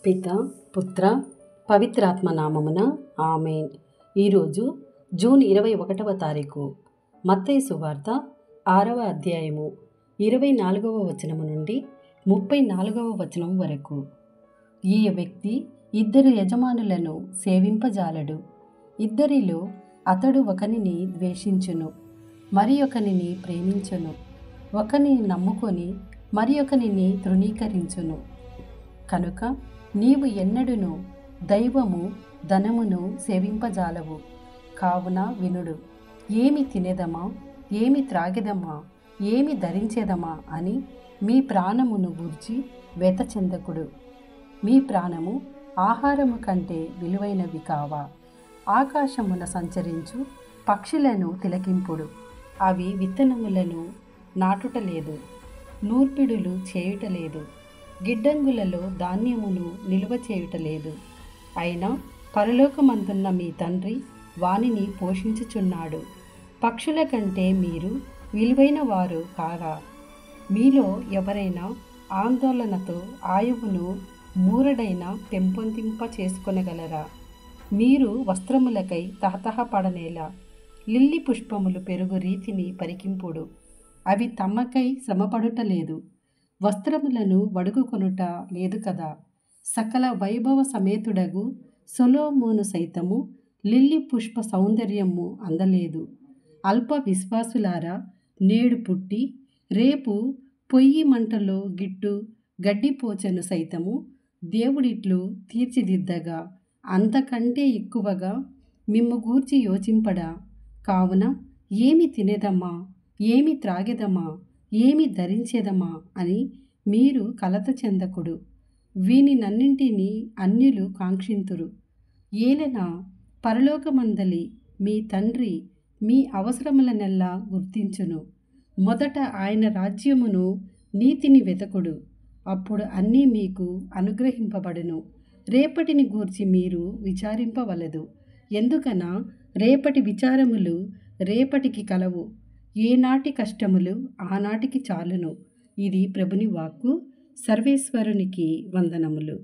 పిత పుత్ర పవిత్రాత్మ నామమున ఆమేన్. ఈరోజు జూన్ 21వ తారీఖు. మత్తయి సువార్త 6వ అధ్యాయము 24వ వచనము నుండి 34వ వచనం వరకు. ఈ వ్యక్తి ఇద్దరు యజమానులను సేవింపజాలడు. ఇద్దరిలో అతడు ఒకనిని ద్వేషించును, మరి ఒకనిని ప్రేమించును, ఒకనిని నమ్ముకొని మరి ఒకనిని తృణీకరించును. కనుక నీవు ఎన్నడును దైవము ధనమును సేవింపజాలవు. కావున వినుడు. ఏమి తినేదమా, ఏమి త్రాగెదమా, ఏమి ధరించేదమా అని మీ ప్రాణమును గూర్చి వ్యత చెందకుడు. మీ ప్రాణము ఆహారము కంటే విలువైనవి కావా? ఆకాశమున సంచరించు పక్షులను తిలకింపుడు. అవి విత్తనములను నాటుటలేదు, నూర్పిడులు చేయుటలేదు, గిడ్డంగులలో ధాన్యమును నిలువ చేయుటలేదు. అయినా పరలోకమందున్న మీ తండ్రి వానిని పోషించుచున్నాడు. పక్షుల కంటే మీరు విలువైన వారు కారా? మీలో ఎవరైనా ఆందోళనతో ఆయువును మూరడైన పెంపొందింప చేసుకొనగలరా? మీరు వస్త్రములకై తహతహపడనేలా లిల్లీ పుష్పములు పెరుగు రీతిని పరికింపుడు. అవి తమకై శ్రమపడుటలేదు, వస్త్రములను వడుగుకొనుట లేదు కదా. సకల వైభవ సమేతుడగు సొలొమోను సైతము లిల్లీ పుష్ప సౌందర్యము అందలేదు. అల్ప విశ్వాసులారా, నేడు పుట్టి రేపు పొయ్యి మంటలో గిట్టు గడ్డిపోచను సైతము దేవుడిట్లు తీర్చిదిద్దగా అంతకంటే ఎక్కువగా మిమ్ము గూర్చి యోచింపడా? కావున ఏమి తినేదమా, ఏమి త్రాగెదమా, ఏమి ధరించేదమా అని మీరు కలత చెందకుడు. వీనినన్నింటినీ అన్యులు కాంక్షింతురు. ఏలన పరలోకమందలి మీ తండ్రి మీ అవసరములనెల్లా గుర్తించును. మొదట ఆయన రాజ్యమును నీతిని వెతకుడు, అప్పుడు అన్నీ మీకు అనుగ్రహింపబడును. రేపటిని గూర్చి మీరు విచారింపవలదు, ఎందుకనా రేపటి విచారములు రేపటికి కలవు. ఏనాటి కష్టములు ఆనాటికి చాలును. ఇది ప్రభుని వాక్కు. సర్వేశ్వరునికి వందనములు.